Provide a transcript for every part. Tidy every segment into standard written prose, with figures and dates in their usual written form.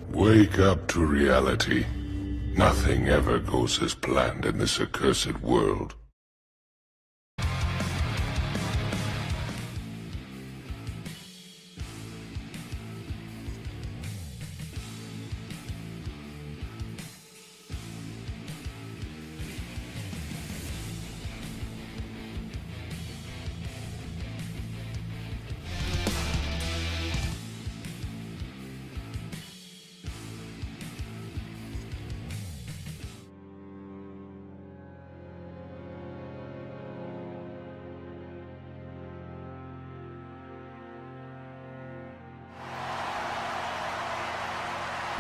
Wake up to reality. Nothing ever goes as planned in this accursed world.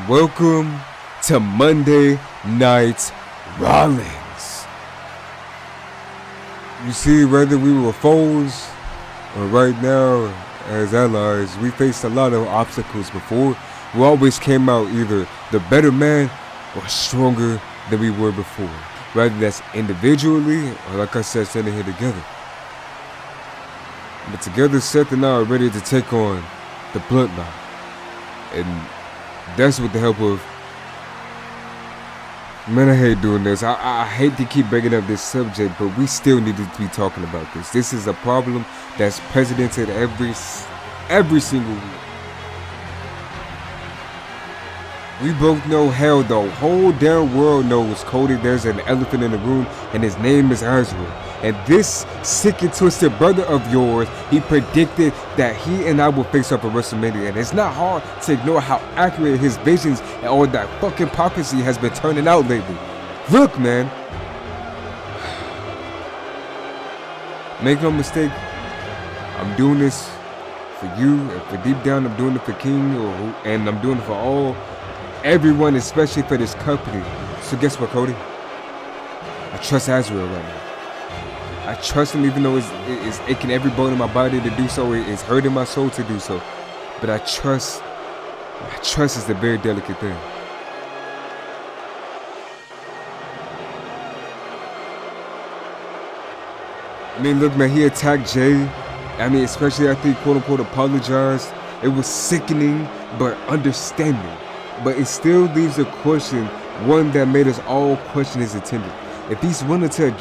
Welcome to Monday Night Rollins. You see, whether we were foes or right now as allies, we faced a lot of obstacles before. We always came out either the better man or stronger than we were before. Whether that's individually or, like I said, standing here together. But together, Seth and I are ready to take on the bloodline. And that's with the help of, man, I hate doing this. I hate to keep bringing up this subject, but we still need to be talking about this. This is a problem that's precedented every single week. We both know, hell, the whole damn world knows, Cody, there's an elephant in the room, and his name is Azrael. And this sick and twisted brother of yours, he predicted that he and I will face up at WrestleMania. And it's not hard to ignore how accurate his visions and all that fucking prophecy has been turning out lately. Look, man. Make no mistake, I'm doing this for you, and for deep down I'm doing it for King, and I'm doing it for everyone, especially for this company. So guess what, Cody? I trust Azrael right now. I trust him even though it's aching every bone in my body to do so. It's hurting my soul to do so. But I trust is a very delicate thing. I mean, look, man, he attacked Jay. I mean, especially after he quote-unquote apologized. It was sickening, but understanding. But it still leaves a question, one that made us all question his intent. If he's willing to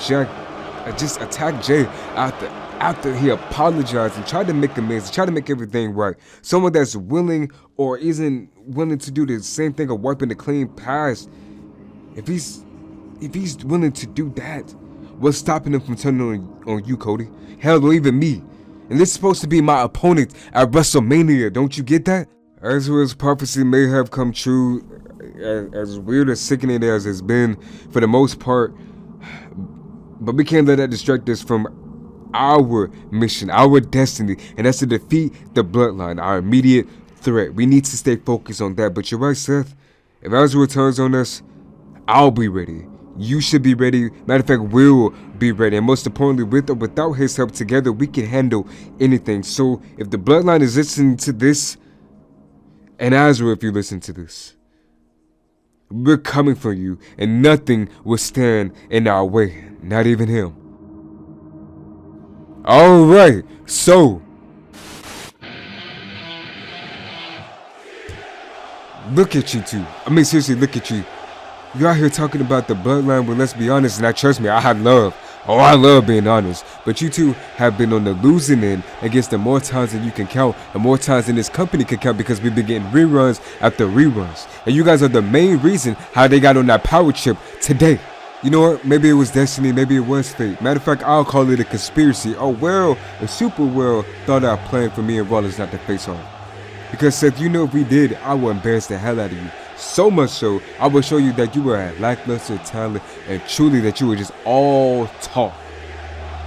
just attack Jay after he apologized and tried to make amends, tried to make everything right, someone that's willing or isn't willing to do the same thing of wiping the clean past, if he's willing to do that, what's stopping him from turning on you, Cody? Hell, or even me. And this is supposed to be my opponent at WrestleMania, don't you get that? Azrael's prophecy may have come true, as weird as sickening as it's been for the most part, but we can't let that distract us from our mission, our destiny, and that's to defeat the bloodline, our immediate threat. We need to stay focused on that. But you're right, Seth. If Azrael turns on us, I'll be ready. You should be ready. Matter of fact, we'll be ready. And most importantly, with or without his help, together we can handle anything. So if the bloodline is listening to this, and Azrael, if you listen to this, we're coming for you, and nothing will stand in our way, not even him. Alright, so look at you two. I mean, seriously, look at you. You're out here talking about the bloodline, but let's be honest, and trust me, I love being honest. But you two have been on the losing end against them more times than you can count, and more times than this company can count, because we've been getting reruns after reruns. And you guys are the main reason how they got on that power trip today. You know what? Maybe it was destiny, maybe it was fate. Matter of fact, I'll call it a conspiracy. A super well thought out plan for me and Rollins not to face off. Because Seth, you know if we did, I would embarrass the hell out of you. So much so, I will show you that you were a lackluster talent, and truly that you were just all talk.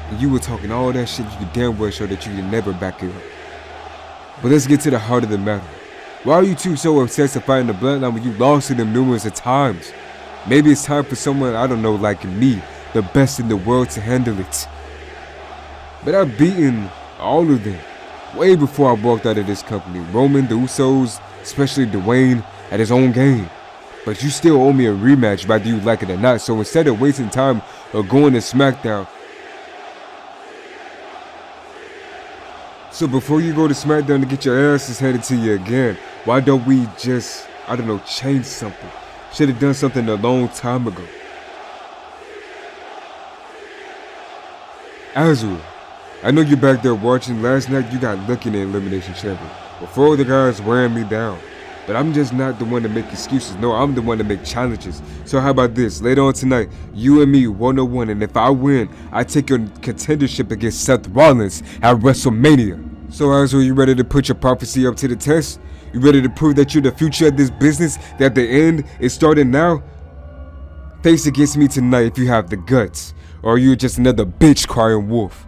And you were talking all that shit, you could damn well show that you could never back it up. But let's get to the heart of the matter. Why are you two so obsessed to fighting the bloodline when you lost to them numerous of times? Maybe it's time for someone, I don't know, like me, the best in the world, to handle it. But I've beaten all of them way before I walked out of this company. Roman, the Usos, especially Dwayne, at his own game. But you still owe me a rematch whether you like it or not, so instead of wasting time or going to SmackDown. So before you go to SmackDown to get your asses handed to you again, why don't we just, I don't know, change something? Should have done something a long time ago. Azrael, I know you're back there watching. Last night you got lucky in the Elimination Chamber. Before the guys wearing me down. But I'm just not the one to make excuses. No, I'm the one to make challenges. So how about this? Later on tonight, you and me 1-on-1, and if I win, I take your contendership against Seth Rollins at WrestleMania. So Azrael, you ready to put your prophecy up to the test? You ready to prove that you're the future of this business, that the end is starting now? Face against me tonight if you have the guts, or you're just another bitch crying wolf.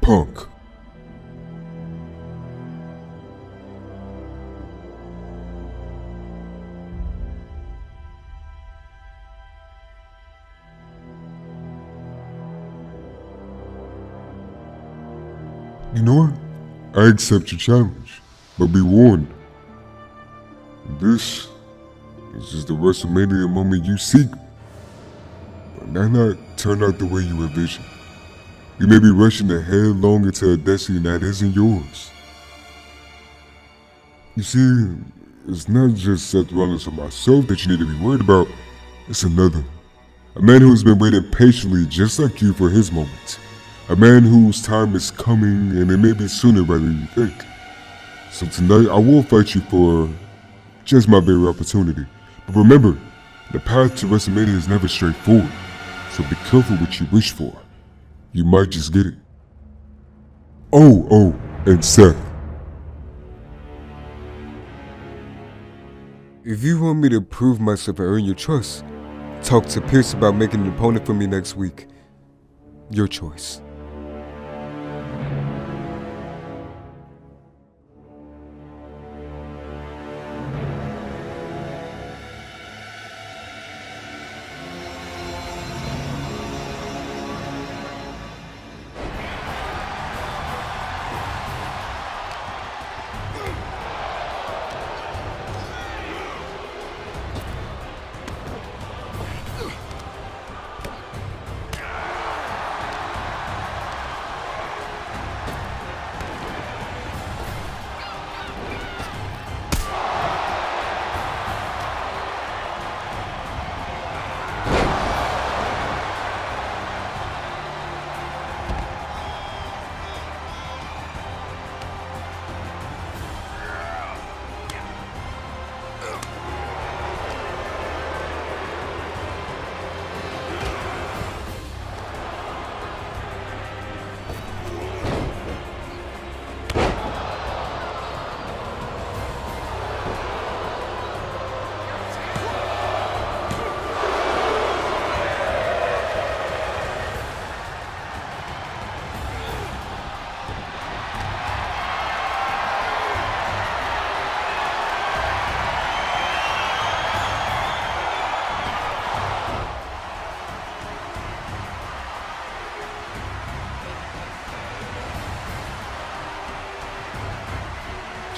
Punk. You know what? I accept your challenge, but be warned. This is the WrestleMania moment you seek, but that not turn out the way you envision. You may be rushing headlong into a destiny that isn't yours. You see, it's not just Seth Rollins or myself that you need to be worried about, it's another. A man who's been waiting patiently just like you for his moment. A man whose time is coming, and it may be sooner rather than you think. So tonight, I will fight you for just my very opportunity. But remember, the path to WrestleMania is never straightforward. So be careful what you wish for. You might just get it. Oh, and Seth. If you want me to prove myself and earn your trust, talk to Pierce about making an opponent for me next week. Your choice.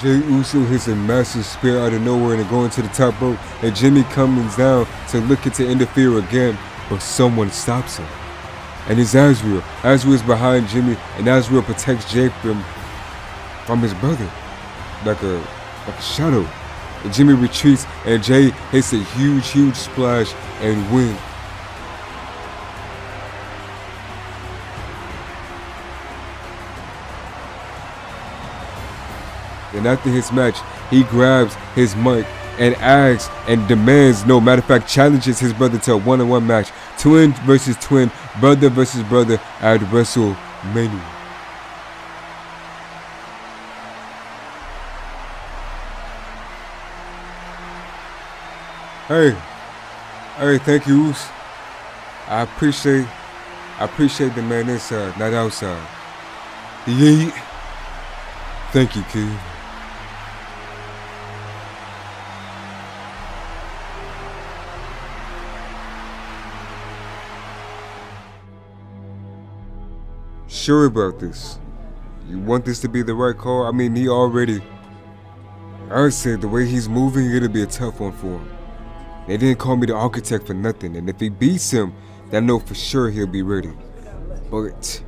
Jey Uso hits a massive spear out of nowhere and going to the top rope, and Jimmy comes down to looking to interfere again, but someone stops him. And it's Azrael. Azrael's behind Jimmy, and Azrael protects Jey from his brother, like a shadow. And Jimmy retreats, and Jey hits a huge splash and wins. And after his match, he grabs his mic and asks and demands, no, matter of fact, challenges his brother to a one-on-one match. Twin versus twin, brother versus brother at WrestleMania. Hey, thank you, Oos. I appreciate the man inside, not outside. Yeet. Thank you, kid. Sure about this? You want this to be the right call? I mean, I would say the way he's moving, it'll be a tough one for him. They didn't call me the architect for nothing, and if he beats him, they know for sure he'll be ready. But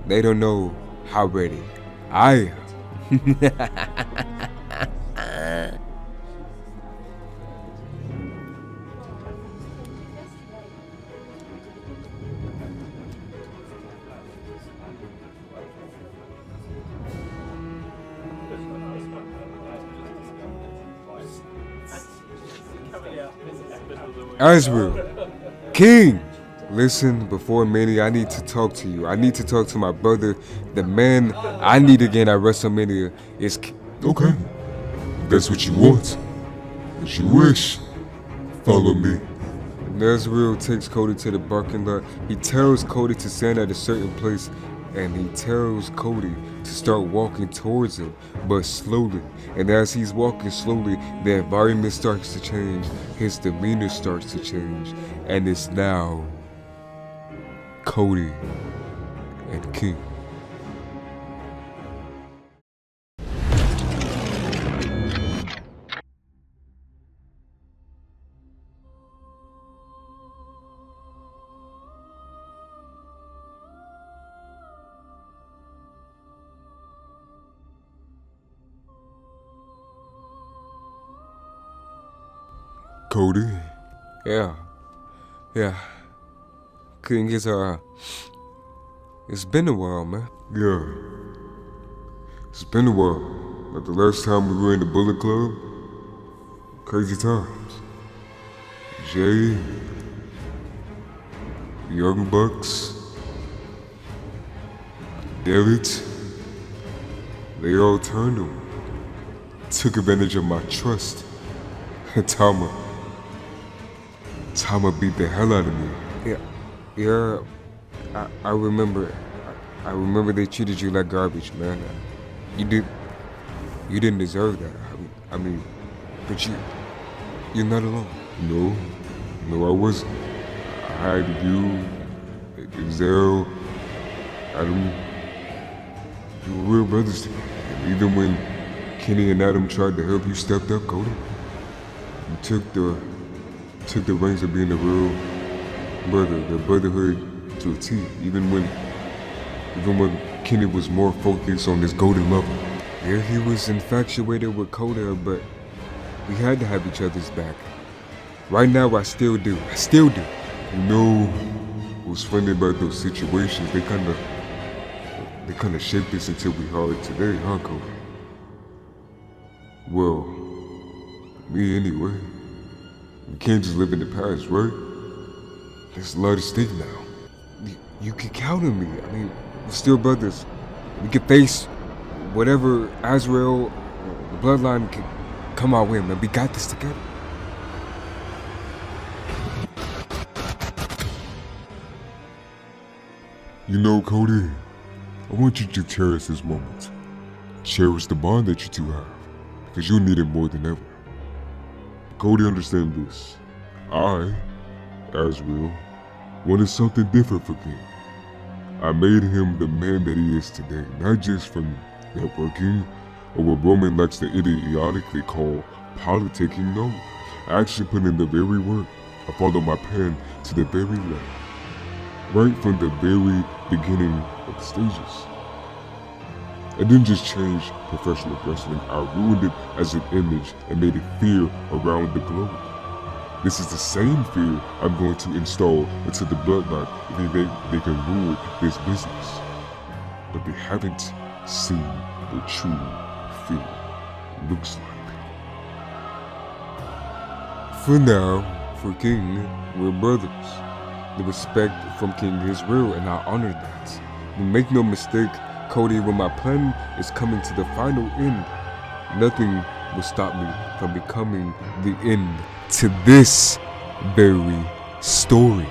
they don't know how ready I am. Azrael, King! Listen, before Mania, I need to talk to you. I need to talk to my brother. The man I need again at WrestleMania is Okay. If that's what you want. As you wish. Follow me. Azrael takes Cody to the parking lot. He tells Cody to stand at a certain place, and he tells Cody to start walking towards him, but slowly. And as he's walking slowly, the environment starts to change. His demeanor starts to change, and it's now Cody and King. Cody? Yeah. King is it's been a while, man. Yeah. It's been a while. Like the last time we were in the Bullet Club. Crazy times. Jay. Young Bucks. David. They all turned on me. Took advantage of my trust. And Tama beat the hell out of me. Yeah, I remember. I remember they treated you like garbage, man. You didn't deserve that. I mean, but you're not alone. No, I wasn't. I had you, Zell, Adam. You were real brothers to me. And even when Kenny and Adam tried to help, you stepped up, Cody. You took the reins of being a real brother, the brotherhood to a T. Even when Kenny was more focused on this golden level. Yeah, he was infatuated with Coda, but we had to have each other's back. Right now, I still do. You know what's funny about those situations? They kind of shaped us until we are today, huh, Cody? Well, me anyway. We can't just live in the past, right? There's a lot at stake now. You can count on me. I mean, we're still brothers. We can face whatever Azrael, the bloodline can come our way, man. We got this together. You know, Cody, I want you to cherish this moment. Cherish the bond that you two have, because you'll need it more than ever. Cody, understand this. I, Azrael, wanted something different for King. I made him the man that he is today, not just from networking or what Roman likes to idiotically call politicking. No, I actually put in the very work. I followed my plan to the very left. Right from the very beginning of the stages. I didn't just change professional wrestling, I ruined it as an image and made it fear around the globe. This is the same fear I'm going to install into the bloodline if they can rule this business. But they haven't seen what true fear looks like. For now, for King, we're brothers. The respect from King is real, and I honor that. But make no mistake, Cody, when my plan is coming to the final end, nothing will stop me from becoming the end to this very story.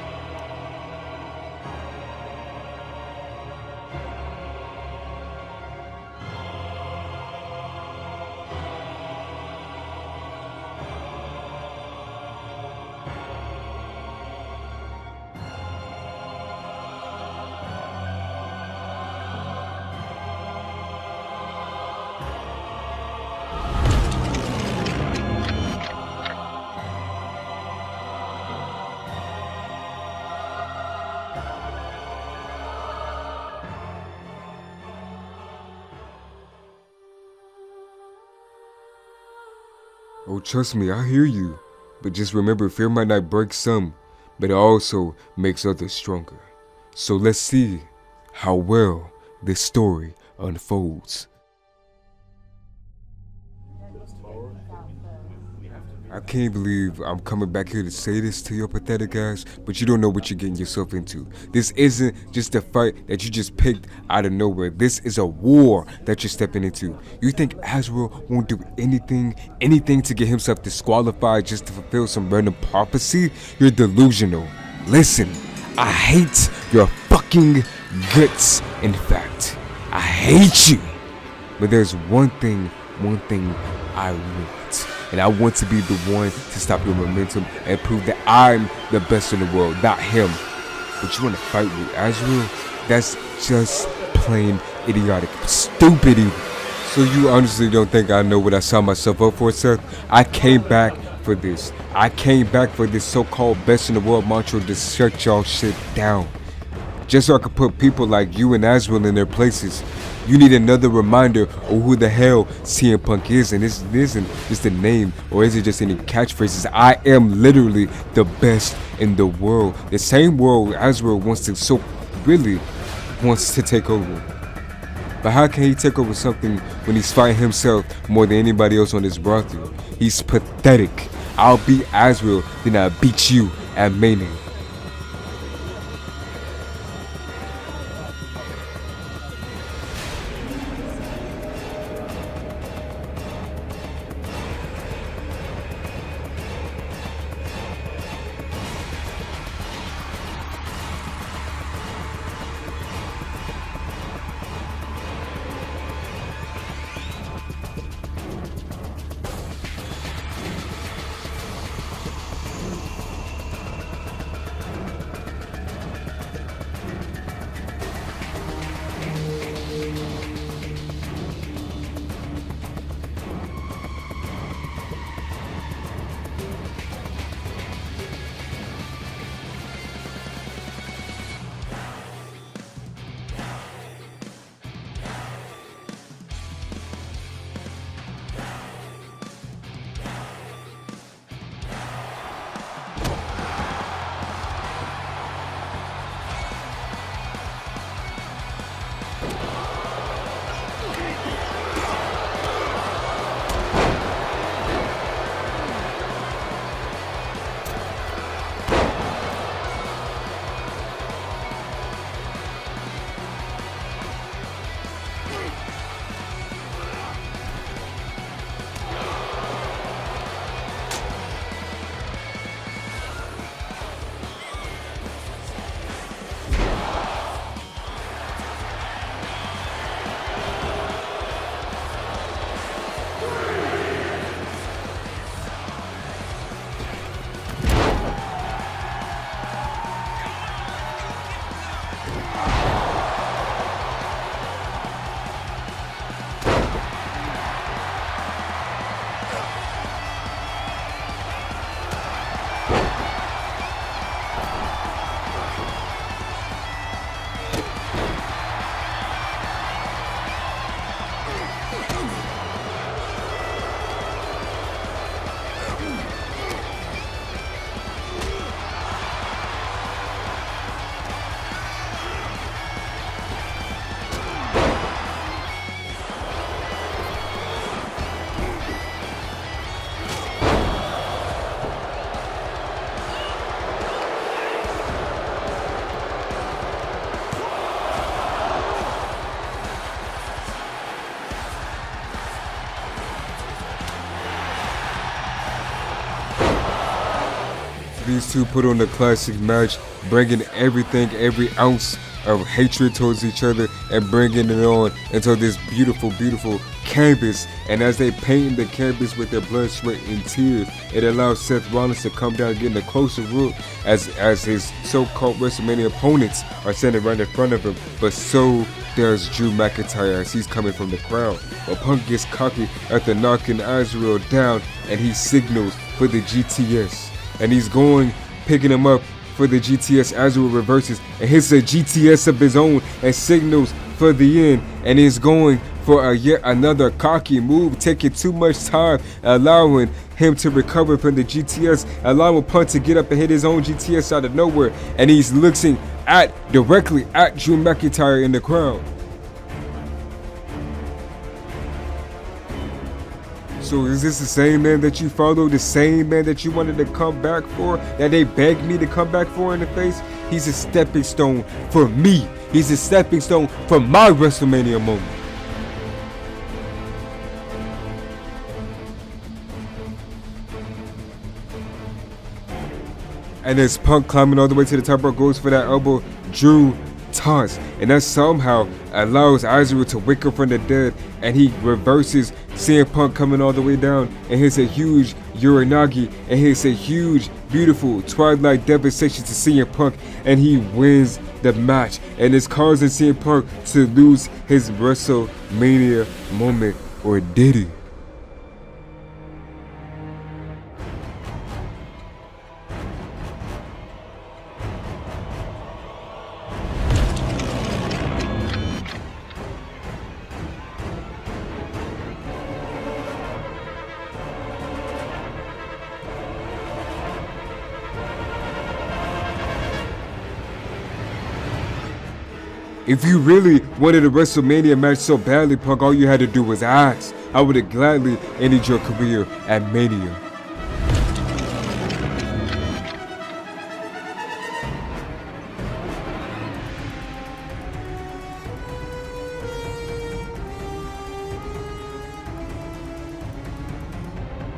Oh, trust me, I hear you. But just remember, fear might not break some, but it also makes others stronger. So let's see how well this story unfolds. I can't believe I'm coming back here to say this to your pathetic ass, but you don't know what you're getting yourself into. This isn't just a fight that you just picked out of nowhere. This is a war that you're stepping into. You think Azrael won't do anything to get himself disqualified just to fulfill some random prophecy? You're delusional. Listen, I hate your fucking guts, in fact. I hate you. But there's one thing I want. And I want to be the one to stop your momentum and prove that I'm the best in the world, not him. But you want to fight with Azrael? That's just plain idiotic. Stupid even. So you honestly don't think I know what I signed myself up for, Seth? I came back for this. I came back for this so-called best in the world mantra to shut y'all shit down. Just so I could put people like you and Azrael in their places. You need another reminder of who the hell CM Punk is, and this isn't just a name, or is it just any catchphrases? I am literally the best in the world. The same world Azrael wants to take over. But how can he take over something when he's fighting himself more than anybody else on this roster? He's pathetic. I'll beat Azrael, then I'll beat you at Mania. These two put on a classic match, bringing everything, every ounce of hatred towards each other and bringing it on into this beautiful, beautiful canvas. And as they paint the canvas with their blood, sweat, and tears, it allows Seth Rollins to come down, getting a closer look as his so-called WrestleMania opponents are standing right in front of him. But so does Drew McIntyre as he's coming from the crowd. But Punk gets cocky after knocking Azrael down, and he signals for the GTS. And he's going, picking him up for the GTS. Azrael reverses and hits a GTS of his own and signals for the end, and is going for yet another cocky move, taking too much time, allowing him to recover from the GTS, allowing Punk to get up and hit his own GTS out of nowhere, and he's looking directly at Drew McIntyre in the crowd. So is this the same man that you follow, the same man that you wanted to come back for, that they begged me to come back for in the face? He's a stepping stone for me. He's a stepping stone for my WrestleMania moment. And as Punk climbing all the way to the top rope goes for that elbow, Drew taunts, and that somehow allows Aizaru to wake up from the dead, and he reverses CM Punk coming all the way down and hits a huge Uranagi and hits a huge, beautiful Twilight devastation to CM Punk, and he wins the match, and it's causing CM Punk to lose his WrestleMania moment, or did he? If you really wanted a WrestleMania match so badly, Punk, all you had to do was ask. I would have gladly ended your career at Mania.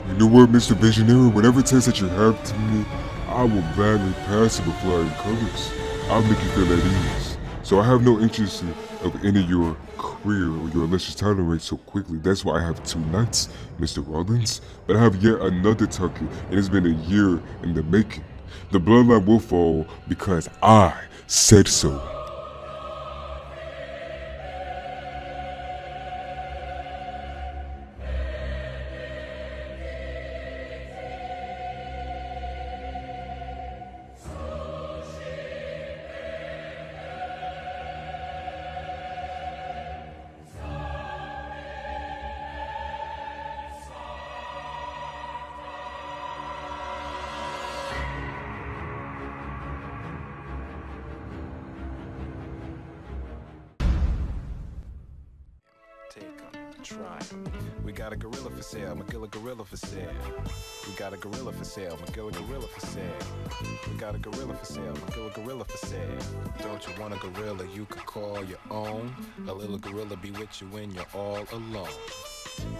You know what, Mr. Visionary? Whatever test that you have to me, I will gladly pass it with flying colors. I'll make you feel at ease. So I have no interest of ending your career or your illustrious title reign so quickly. That's why I have 2 nights, Mr. Rollins. But I have yet another Tucker, and it's been a year in the making. The bloodline will fall because I said so. Try 'em. We got a gorilla for sale, McGilla gorilla for sale. We got a gorilla for sale, McGilla gorilla for sale. We got a gorilla for sale, McGilla gorilla for sale. Don't you want a gorilla you could call your own? A little gorilla be with you when you're all alone.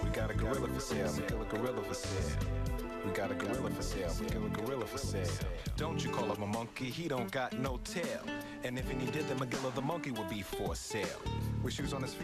We got a gorilla for sale, McGilla gorilla for sale. We got a gorilla for sale, McGilla gorilla for sale. Don't you call him a monkey, he don't got no tail. And if he did, then McGilla the monkey would be for sale. With shoes on his feet.